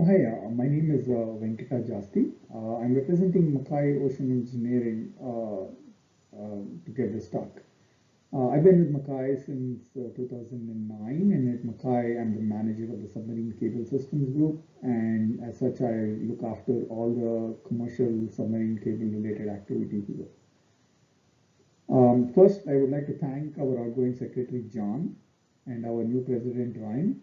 Hi, my name is Venkata Jasti. I'm representing Mackay Ocean Engineering to give this talk. I've been with Mackay since 2009, and at Mackay, I'm the manager of the Submarine Cable Systems Group, and as such, I look after all the commercial submarine cable related activities here. First, I would like to thank our outgoing secretary, John, and our new president, Ryan,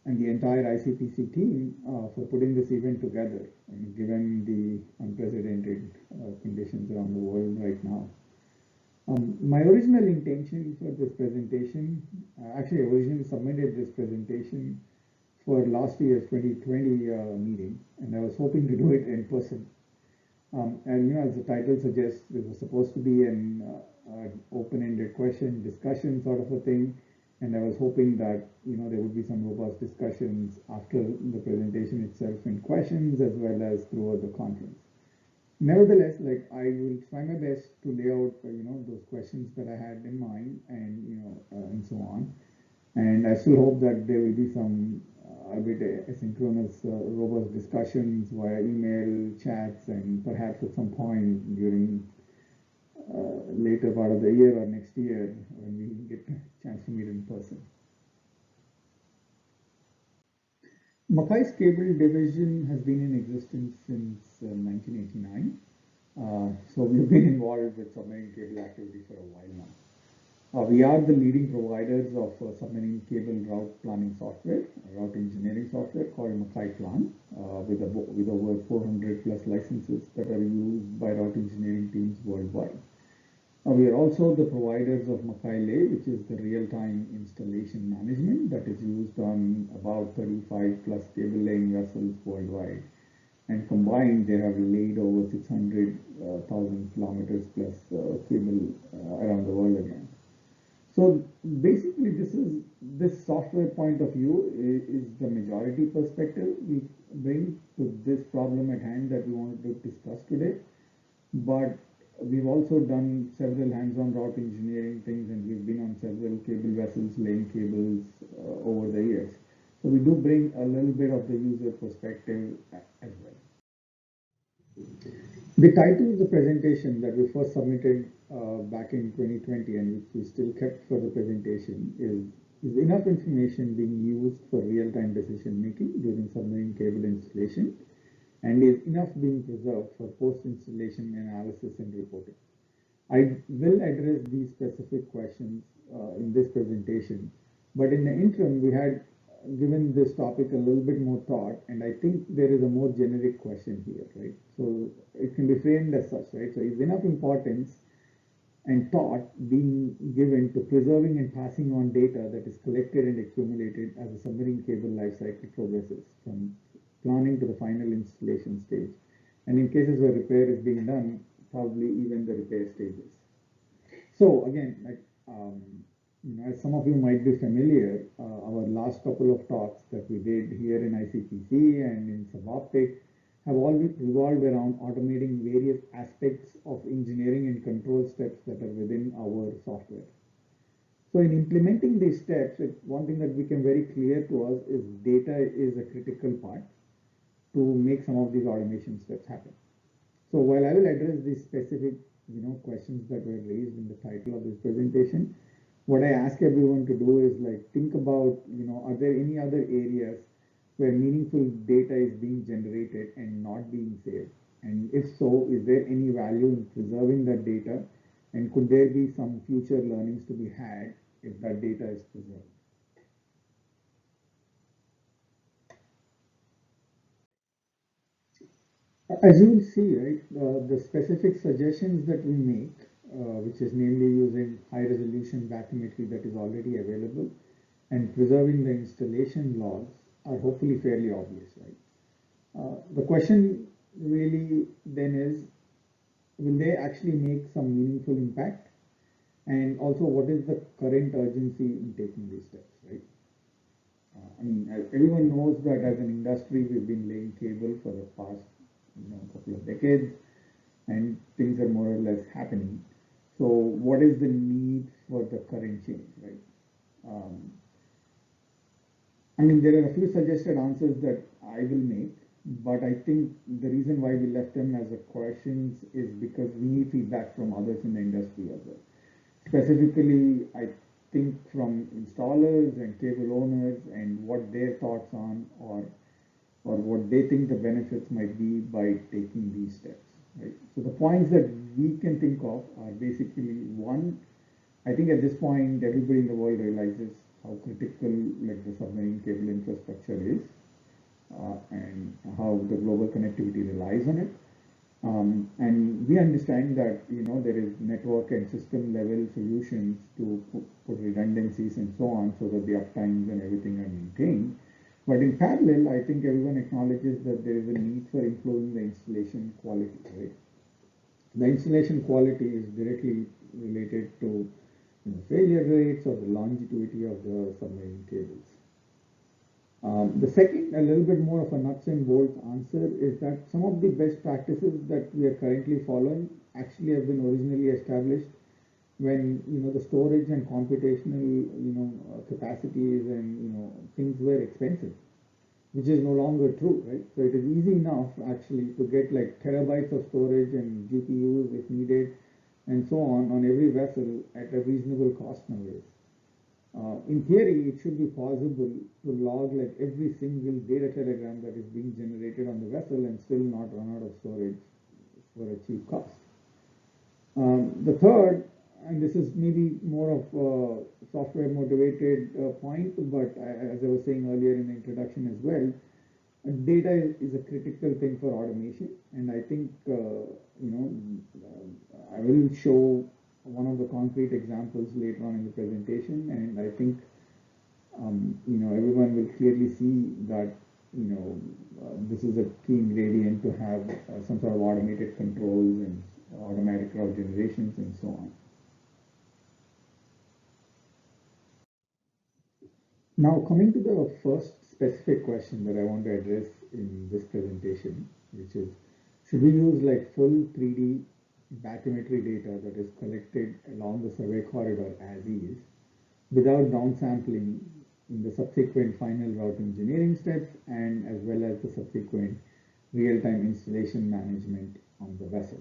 and the entire ICPC team for putting this event together, and given the unprecedented conditions around the world right now. My original intention for this presentation, actually I originally submitted this presentation for last year's 2020 meeting, and I was hoping to do it in person. And as the title suggests, it was supposed to be an open-ended question discussion sort of a thing, and I was hoping that there would be some robust discussions after the presentation itself and questions as well as throughout the conference. Nevertheless, like I will try my best to lay out those questions that I had in mind and so on. And I still hope that there will be some a bit asynchronous, robust discussions via email, chats, and perhaps at some point during later part of the year or next year when we get a chance to meet in person. Mackay's cable division has been in existence since 1989. So we've been involved with submarine cable activity for a while now. We are the leading providers of submarine cable route planning software, route engineering software called Mackay Plan, with over 400 plus licenses that are used by route engineering teams worldwide. We are also the providers of Mackay Lay, which is the real-time installation management that is used on about 35 plus cable laying vessels worldwide. And combined, they have laid over 600,000 kilometers plus cable around the world again. So basically, this software point of view is the majority perspective we bring to this problem at hand that we wanted to discuss today. But we've also done several hands-on route engineering things, and we've been on several cable vessels laying cables over the years. So we do bring a little bit of the user perspective as well. The title of the presentation that we first submitted back in 2020 and which we still kept for the presentation is enough information being used for real-time decision making during submarine cable installation, and is enough being preserved for post-installation analysis and reporting. I will address these specific questions in this presentation, but in the interim, we had given this topic a little bit more thought, and I think there is a more generic question here, right? So it can be framed as such, right? So is enough importance and thought being given to preserving and passing on data that is collected and accumulated as a submarine cable life cycle progresses from planning to the final installation stage, and in cases where repair is being done, probably even the repair stages. So again, like as some of you might be familiar, our last couple of talks that we did here in ICPC and in Suboptic have always revolved around automating various aspects of engineering and control steps that are within our software. So in implementing these steps, one thing that became very clear to us is data is a critical part to make some of these automation steps happen. So while I will address these specific questions that were raised in the title of this presentation, what I ask everyone to do is like think about are there any other areas where meaningful data is being generated and not being saved, and if so, is there any value in preserving that data, and could there be some future learnings to be had if that data is preserved? As you will see, right, the specific suggestions that we make, which is namely using high resolution bathymetry that is already available and preserving the installation logs, are hopefully fairly obvious, right? The question really then is, will they actually make some meaningful impact? And also, what is the current urgency in taking these steps, right? I mean, everyone knows that as an industry, we've been laying cable for the past couple of decades, and things are more or less happening. So, what is the need for the current change, right? Um, I mean, there are a few suggested answers that I will make, but I think the reason why we left them as a questions is because we need feedback from others in the industry as well. Specifically, I think from installers and cable owners and what their thoughts on or what they think the benefits might be by taking these steps. Right. So the points that we can think of are basically one, I think at this point, everybody in the world realizes how critical like the submarine cable infrastructure is, and how the global connectivity relies on it. And we understand that there is network and system level solutions to put redundancies and so on, so that the uptimes and everything are maintained. But in parallel, I think everyone acknowledges that there is a need for improving the installation quality. Right? The installation quality is directly related to failure rates or the longevity of the submarine cables. The second, a little bit more of a nuts and bolts answer, is that some of the best practices that we are currently following actually have been originally established when the storage and computational capacities and things were expensive, which is no longer true, right? So it is easy enough actually to get like terabytes of storage and GPUs if needed and so on every vessel at a reasonable cost nowadays. In theory, it should be possible to log like every single data telegram that is being generated on the vessel and still not run out of storage for a cheap cost. The third, and this is maybe more of a software motivated point, but as I was saying earlier in the introduction as well, data is a critical thing for automation, and I think I will show one of the concrete examples later on in the presentation, and I think everyone will clearly see that this is a key ingredient to have some sort of automated controls and automatic route generations and so on. Now, coming to the first specific question that I want to address in this presentation, which is, should we use like full 3D bathymetry data that is collected along the survey corridor as is, without downsampling in the subsequent final route engineering steps and as well as the subsequent real-time installation management on the vessel?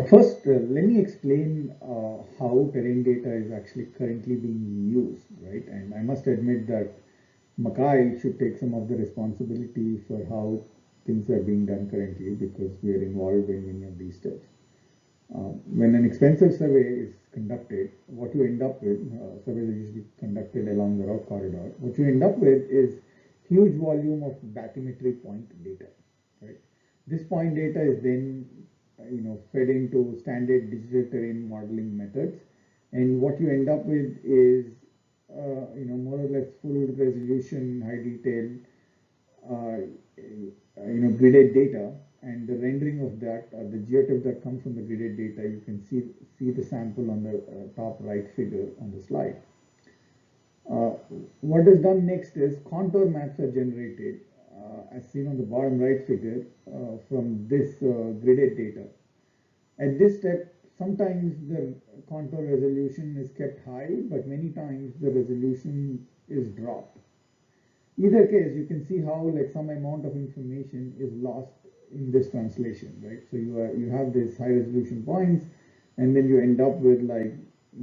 First, let me explain how terrain data is actually currently being used, right? And I must admit that Mackay should take some of the responsibility for how things are being done currently, because we are involved in many of these steps. When an expensive survey is conducted, what you end up with, surveys are usually conducted along the route corridor, what you end up with is huge volume of bathymetry point data, right? This point data is then fed into standard digital terrain modeling methods, and what you end up with is more or less full resolution, high detail, gridded data, and the rendering of that, the geotiff that comes from the gridded data, you can see the sample on the top right figure on the slide. What is done next is contour maps are generated, as seen on the bottom right figure, from this gridded data. At this step, sometimes the contour resolution is kept high, but many times the resolution is dropped. Either case, you can see how like some amount of information is lost in this translation, right? So you have these high resolution points, and then you end up with like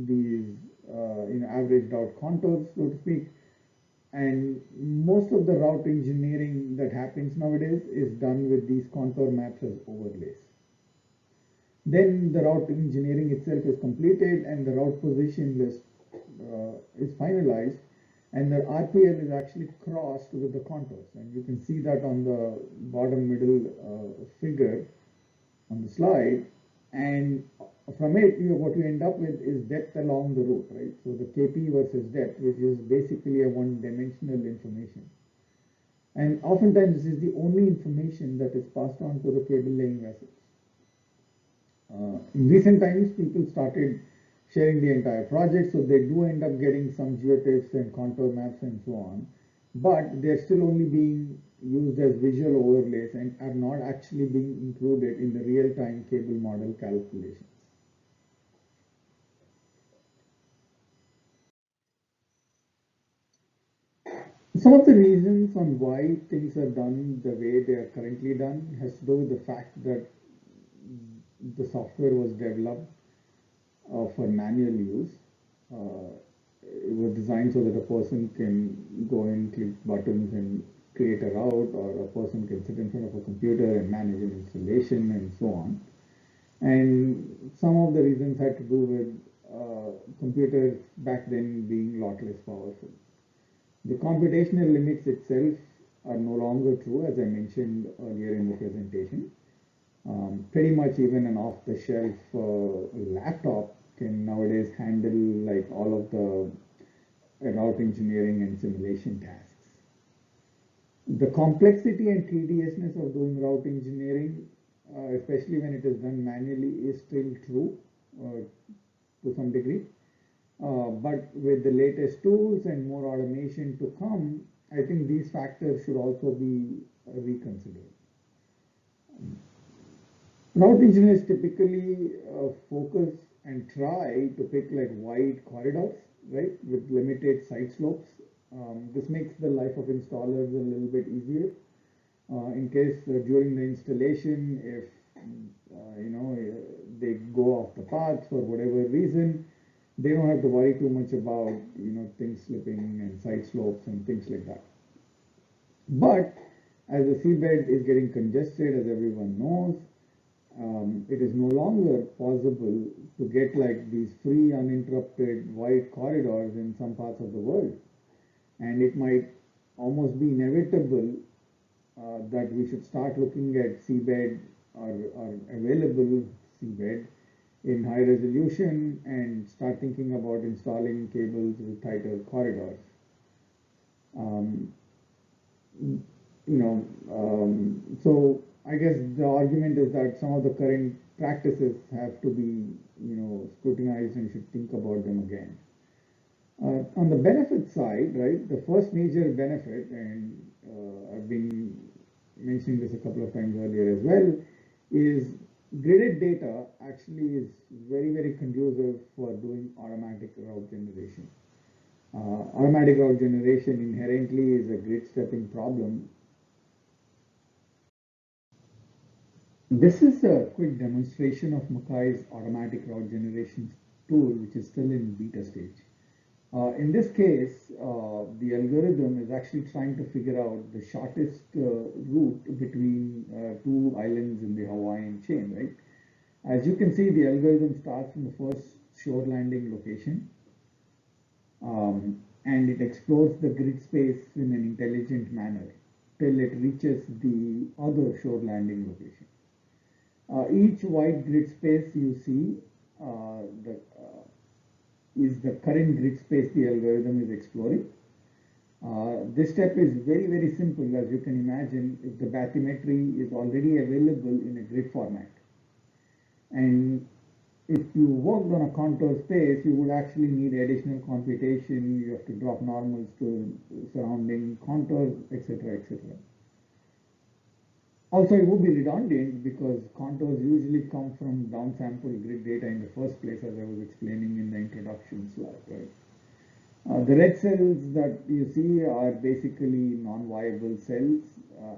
these averaged out contours, so to speak. And most of the route engineering that happens nowadays is done with these contour maps as overlays. Then the route engineering itself is completed and the route position list is finalized, and the RPL is actually crossed with the contours, and you can see that on the bottom middle figure on the slide. And from it, what you end up with is depth along the route, right? So the KP versus depth, which is basically a one-dimensional information. And oftentimes this is the only information that is passed on to the cable laying vessels. In recent times, people started sharing the entire project, so they do end up getting some geotiffs and contour maps and so on, but they're still only being used as visual overlays and are not actually being included in the real-time cable model calculations. Some of the reasons on why things are done the way they are currently done has to do with the fact that the software was developed for manual use. Uh, it was designed so that a person can go and click buttons and create a route, or a person can sit in front of a computer and manage an installation and so on. And some of the reasons had to do with computers back then being a lot less powerful. The computational limits itself are no longer true, as I mentioned earlier in the presentation. Pretty much even an off-the-shelf laptop can nowadays handle like all of the route engineering and simulation tasks. The complexity and tediousness of doing route engineering, especially when it is done manually, is still true uh, to some degree. But with the latest tools and more automation to come, I think these factors should also be reconsidered. Route engineers typically focus and try to pick like wide corridors, right, with limited side slopes. This makes the life of installers a little bit easier. In case during the installation, if they go off the path for whatever reason, they don't have to worry too much about things slipping and side slopes and things like that. But as the seabed is getting congested, as everyone knows, it is no longer possible to get like these free, uninterrupted wide corridors in some parts of the world. And it might almost be inevitable that we should start looking at seabed or available seabed in high resolution and start thinking about installing cables with tighter corridors. Um, so I guess the argument is that some of the current practices have to be, scrutinized and should think about them again. On the benefit side, right, the first major benefit, and I've been mentioning this a couple of times earlier as well, is gridded data actually is very, very conducive for doing automatic route generation. Automatic route generation inherently is a grid stepping problem. This is a quick demonstration of Makai's automatic route generation tool, which is still in beta stage. In this case, the algorithm is actually trying to figure out the shortest route between two islands in the Hawaiian chain, right? As you can see, the algorithm starts from the first shore landing location, and it explores the grid space in an intelligent manner till it reaches the other shore landing location. Each white grid space you see is the current grid space the algorithm is exploring. This step is very, very simple, as you can imagine, if the bathymetry is already available in a grid format. And if you worked on a contour space, you would actually need additional computation. You have to drop normals to surrounding contours, etc., etc. Also, it would be redundant because contours usually come from downsample grid data in the first place, as I was explaining in the introduction slide, right? The red cells that you see are basically non-viable cells.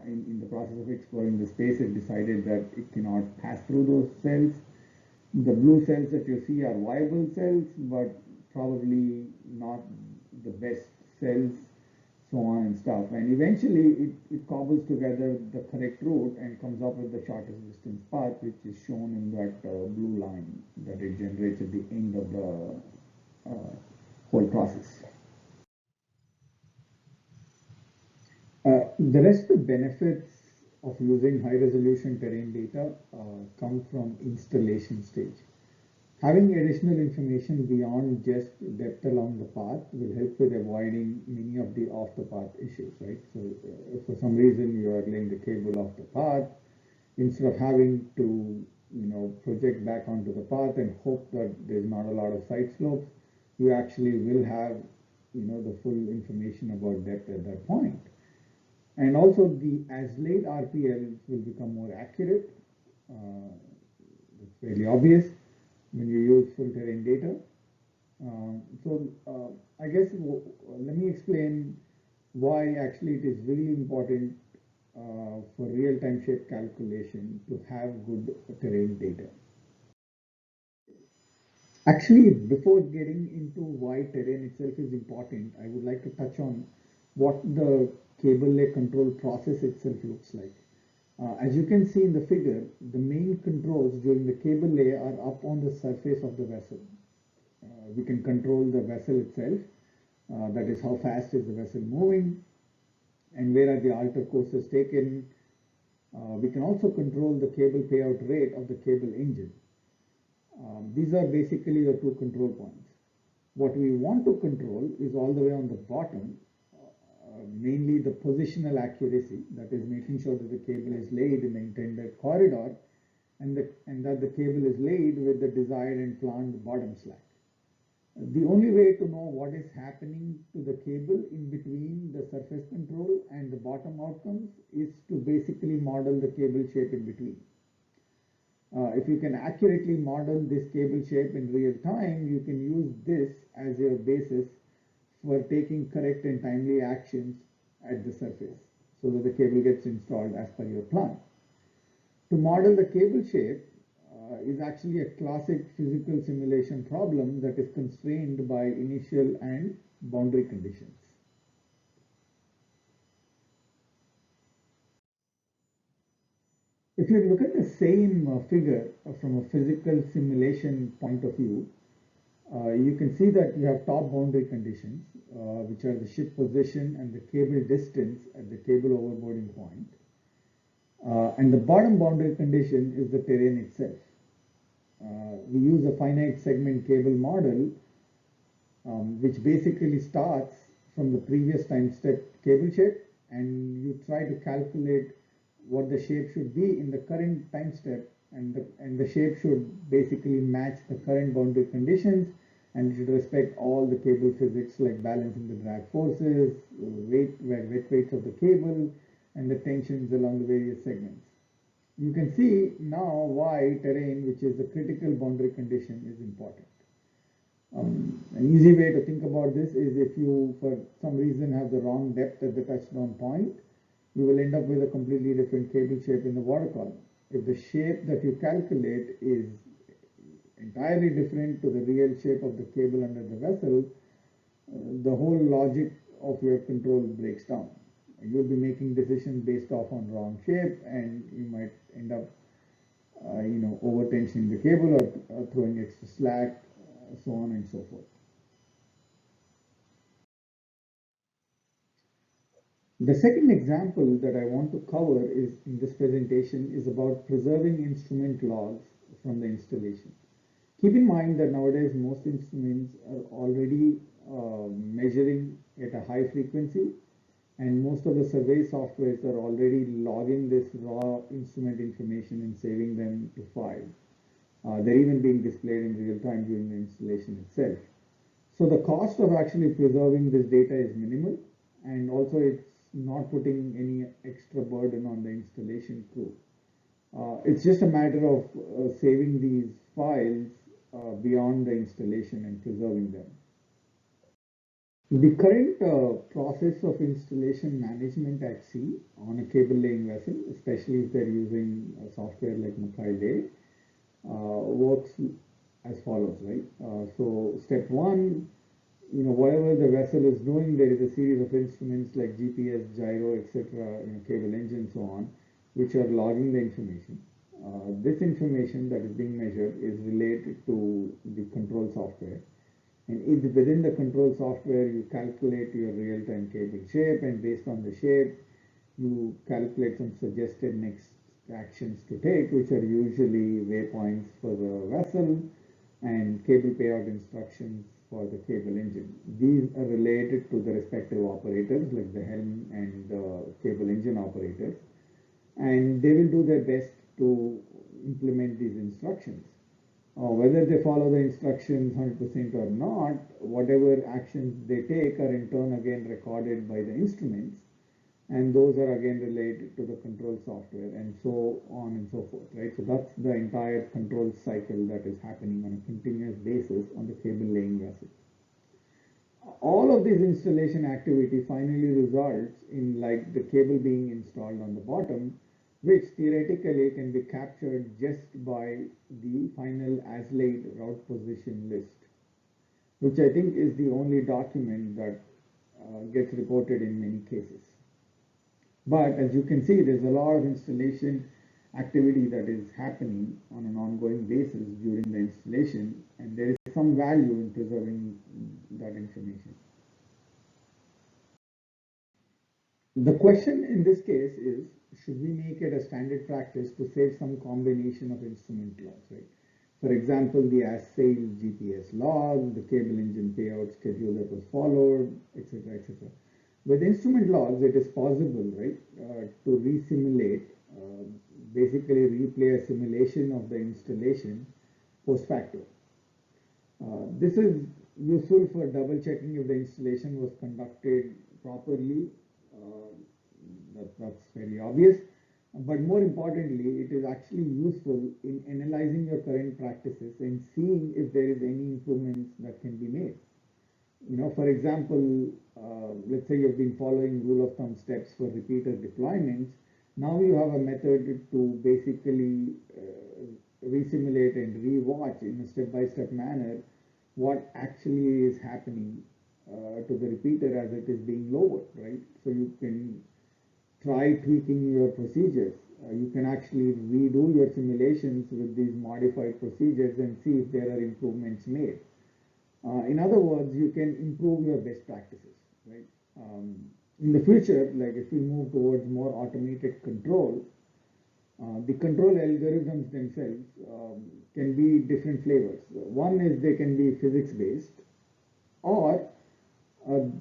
In the process of exploring the space, it decided that it cannot pass through those cells. The blue cells that you see are viable cells, but probably not the best cells, so on and stuff. And eventually it cobbles together the correct route and comes up with the shortest distance path, which is shown in that blue line that it generates at the end of the whole process. The rest of the benefits of using high resolution terrain data come from installation stage. Having additional information beyond just depth along the path will help with avoiding many of the off the path issues, right? So if for some reason you are laying the cable off the path, instead of having to, project back onto the path and hope that there's not a lot of side slopes, you actually will have, the full information about depth at that point. And also the as laid RPLs will become more accurate. It's fairly obvious when you use full terrain data. I guess let me explain why actually it is really important for real-time shape calculation to have good terrain data. Actually, before getting into why terrain itself is important, I would like to touch on what the cable lay control process itself looks like. As you can see in the figure, the main controls during the cable lay are up on the surface of the vessel. We can control the vessel itself, that is how fast is the vessel moving and where are the alter courses taken. We can also control the cable payout rate of the cable engine. These are basically the two control points. What we want to control is all the way on the bottom, mainly the positional accuracy, that is making sure that the cable is laid in the intended corridor and that the cable is laid with the desired and planned bottom slack. The only way to know what is happening to the cable in between the surface control and the bottom outcomes is to basically model the cable shape in between. If you can accurately model this cable shape in real time, you can use this as your basis for taking correct and timely actions at the surface so that the cable gets installed as per your plan. To model the cable shape is actually a classic physical simulation problem that is constrained by initial and boundary conditions. If you look at the same figure from a physical simulation point of view, you can see that you have top boundary conditions, which are the ship position and the cable distance at the cable overboarding point. And the bottom boundary condition is the terrain itself. We use a finite segment cable model, which basically starts from the previous time step cable shape, and you try to calculate what the shape should be in the current time step, and the shape should basically match the current boundary conditions, and it should respect all the cable physics like balancing the drag forces, wet weights of the cable, and the tensions along the various segments. You can see now why terrain, which is the critical boundary condition, is important. An easy way to think about this is if you, for some reason, have the wrong depth at the touchdown point, you will end up with a completely different cable shape in the water column. If the shape that you calculate is entirely different to the real shape of the cable under the vessel, the whole logic of your control breaks down. You'll be making decisions based off on wrong shape, and you might end up, over tensioning the cable or throwing extra slack, so on and so forth. The second example that I want to cover is in this presentation is about preserving instrument logs from the installation. Keep in mind that nowadays most instruments are already measuring at a high frequency, and most of the survey softwares are already logging this raw instrument information and saving them to file. They're even being displayed in real time during the installation itself. So the cost of actually preserving this data is minimal, and also it's not putting any extra burden on the installation crew. It's just a matter of saving these files beyond the installation and preserving them. The current process of installation management at sea on a cable laying vessel, especially if they're using a software like Makai Lay, works as follows, right? So step one, whatever the vessel is doing, there is a series of instruments like GPS, gyro, etc., cable engine, so on, which are logging the information. This information that is being measured is related to the control software. And within the control software, you calculate your real-time cable shape, and based on the shape, you calculate some suggested next actions to take, which are usually waypoints for the vessel and cable payout instructions for the cable engine. These are related to the respective operators, like the helm and the cable engine operators, and they will do their best to implement these instructions. Whether they follow the instructions 100% or not, whatever actions they take are in turn again recorded by the instruments, and those are again related to the control software, and so on and so forth, right? So that's the entire control cycle that is happening on a continuous basis on the cable laying vessel. all of this installation activity finally results in like the cable being installed on the bottom, which theoretically can be captured just by the final as-laid route position list, which I think is the only document that gets reported in many cases. But as you can see, there's a lot of installation activity that is happening on an ongoing basis during the installation, and there is some value in preserving that information. The question in this case is, should we make it a standard practice to save some combination of instrument logs, right? For example, the as-sail GPS log, the cable engine payout schedule that was followed, etc., etc. With instrument logs, it is possible, right, to re-simulate, basically replay a simulation of the installation post facto. This is useful for double checking if the installation was conducted properly. That's very obvious. But more importantly, it is actually useful in analyzing your current practices and seeing if there is any improvements that can be made. For example, let's say you've been following rule of thumb steps for repeater deployments. Now you have a method to basically resimulate and rewatch in a step-by-step manner what actually is happening to the repeater as it is being lowered, right? So you can try tweaking your procedures. You can actually redo your simulations with these modified procedures and see if there are improvements made. In other words, you can improve your best practices, right? In the future, like if we move towards more automated control, the control algorithms themselves can be different flavors. One is they can be physics-based, or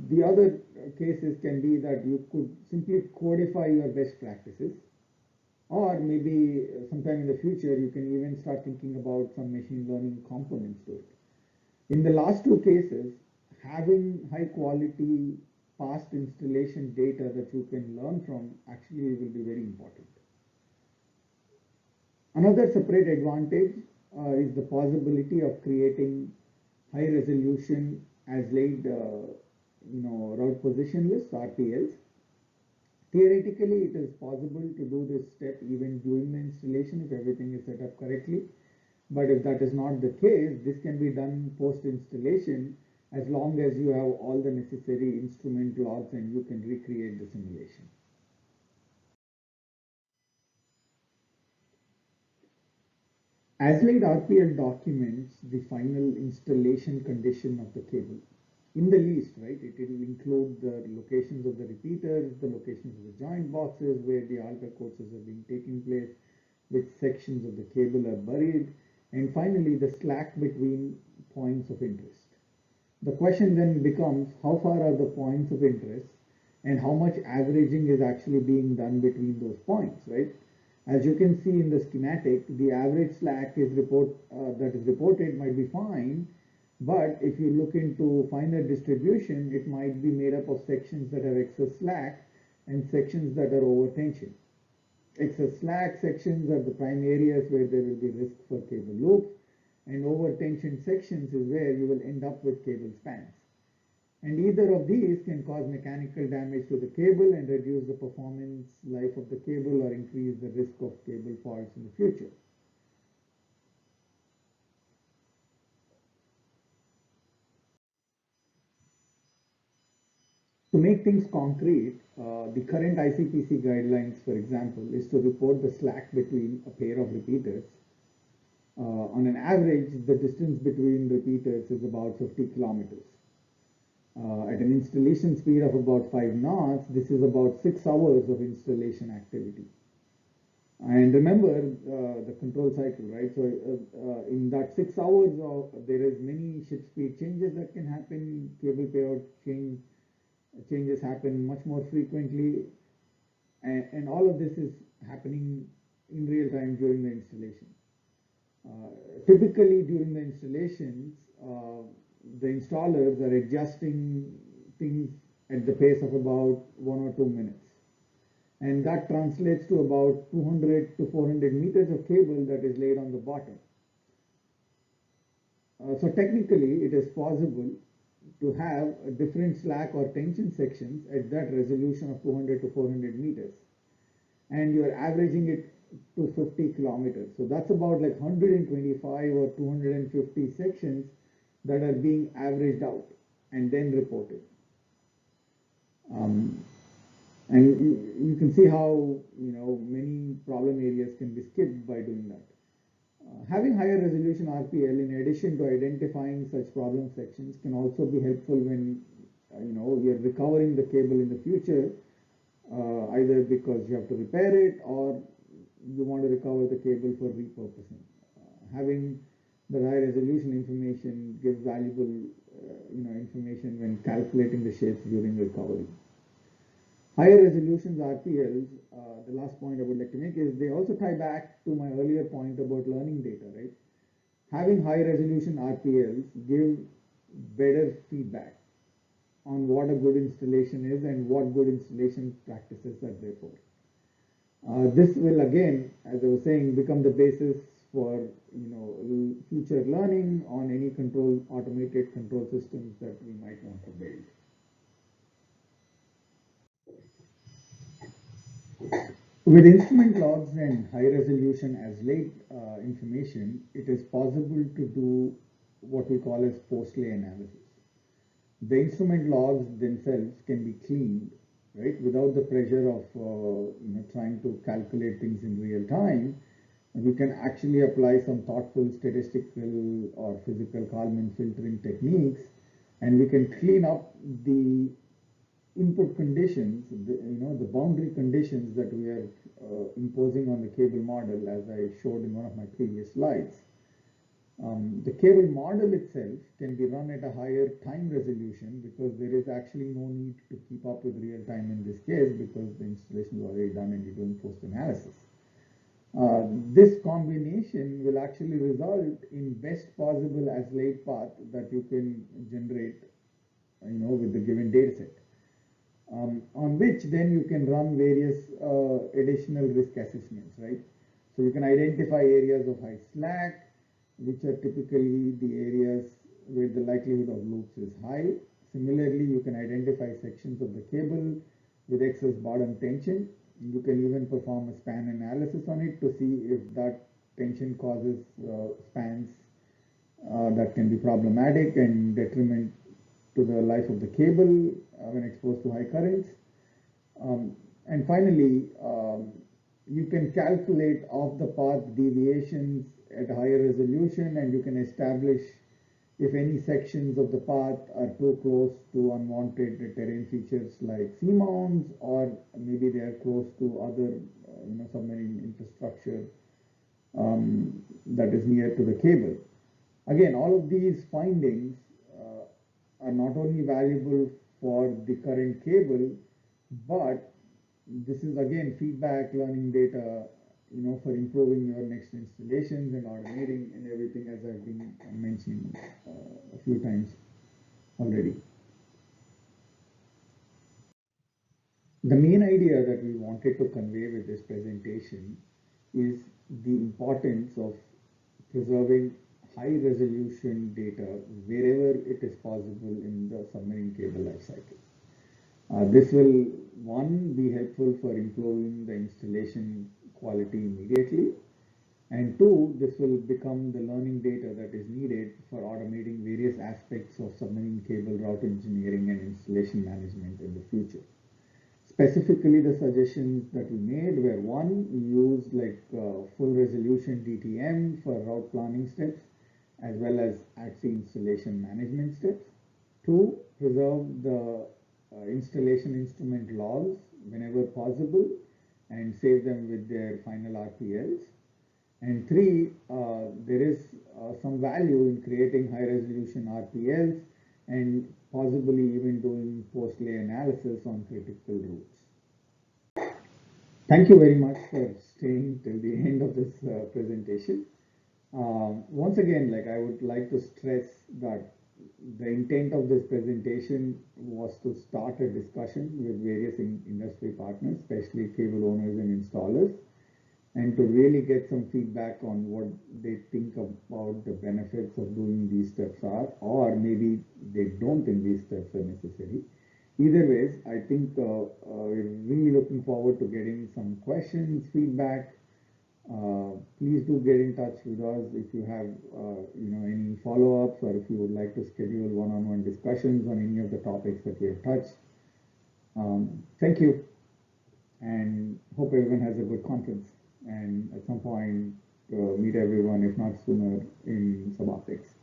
the other cases can be that you could simply codify your best practices, or maybe sometime in the future you can even start thinking about some machine learning components to it. In the last two cases, having high quality past installation data that you can learn from actually will be very important. Another separate advantage is the possibility of creating high resolution as laid route position lists, RPLs. Theoretically, it is possible to do this step even during the installation if everything is set up correctly. But if that is not the case, this can be done post-installation as long as you have all the necessary instrument logs and you can recreate the simulation. As-laid RPL documents the final installation condition of the cable. In the least, right, it will include the locations of the repeaters, the locations of the joint boxes where the alter courses are being taken place, which sections of the cable are buried, and finally the slack between points of interest. The question then becomes, how far are the points of interest and how much averaging is actually being done between those points, right? As you can see in the schematic, the average slack that is reported might be fine, but if you look into finer distribution, it might be made up of sections that have excess slack and sections that are over tension. Excess slack sections are the prime areas where there will be risk for cable loops, and over tension sections is where you will end up with cable spans. And either of these can cause mechanical damage to the cable and reduce the performance life of the cable or increase the risk of cable faults in the future. To make things concrete, the current ICPC guidelines, for example, is to report the slack between a pair of repeaters. On an average, the distance between repeaters is about 50 kilometers. At an installation speed of about 5 knots, this is about 6 hours of installation activity. And remember the control cycle, right? So in that 6 hours, there is many ship speed changes that can happen, cable payout changes happen much more frequently, and all of this is happening in real time during the installation. Typically during the installations, the installers are adjusting things at the pace of about 1 or 2 minutes, and that translates to about 200 to 400 meters of cable that is laid on the bottom. So technically it is possible to have a different slack or tension sections at that resolution of 200 to 400 meters, and you're averaging it to 50 kilometers. So that's about like 125 or 250 sections that are being averaged out and then reported. Um, and you can see how many problem areas can be skipped by doing that. Having higher resolution RPL in addition to identifying such problem sections can also be helpful when we are recovering the cable in the future, either because you have to repair it or you want to recover the cable for repurposing. Having the high resolution information gives valuable information when calculating the shapes during recovery. Higher resolutions RPLs, the last point I would like to make is they also tie back to my earlier point about learning data, right? Having high resolution RPLs give better feedback on what a good installation is and what good installation practices are there for. This will again, as I was saying, become the basis for future learning on any automated control systems that we might want to build. With instrument logs and high resolution as late information, it is possible to do what we call as post-lay analysis. The instrument logs themselves can be cleaned, right, without the pressure of trying to calculate things in real time. We can actually apply some thoughtful statistical or physical Kalman filtering techniques, and we can clean up the input conditions, the boundary conditions that we are imposing on the cable model, as I showed in one of my previous slides. The cable model itself can be run at a higher time resolution because there is actually no need to keep up with real time in this case because the installation is already done and you're doing post analysis. This combination will actually result in best possible as late path that you can generate with the given data set. On which then you can run various additional risk assessments, right? So you can identify areas of high slack, which are typically the areas where the likelihood of loops is high. Similarly, you can identify sections of the cable with excess bottom tension. You can even perform a span analysis on it to see if that tension causes spans that can be problematic and detriment to the life of the cable when exposed to high currents. And finally, you can calculate off the path deviations at a higher resolution, and you can establish if any sections of the path are too close to unwanted terrain features like C-mounts, or maybe they are close to other submarine infrastructure that is near to the cable. Again, all of these findings are not only valuable for the current cable, but this is again feedback learning data, for improving your next installations and automating and everything, as I've been mentioning a few times already. The main idea that we wanted to convey with this presentation is the importance of preserving high resolution data wherever it is possible in the submarine cable life cycle. This will, one, be helpful for improving the installation quality immediately, and two, this will become the learning data that is needed for automating various aspects of submarine cable route engineering and installation management in the future. Specifically, the suggestions that we made were: one, use full resolution DTM for route planning steps as well as ATSI installation management steps. Two, preserve the installation instrument logs whenever possible and save them with their final RPLs. And three, there is some value in creating high resolution RPLs and possibly even doing post-lay analysis on critical routes. Thank you very much for staying till the end of this presentation. Once again, I would like to stress that the intent of this presentation was to start a discussion with various industry partners, especially cable owners and installers, and to really get some feedback on what they think about the benefits of doing these steps are, or maybe they don't think these steps are necessary. Either ways, I think we're really looking forward to getting some questions, feedback. Please do get in touch with us if you have any follow-ups, or if you would like to schedule one-on-one discussions on any of the topics that we have touched. Thank you, and hope everyone has a good conference, and at some point meet everyone, if not sooner, in some optics.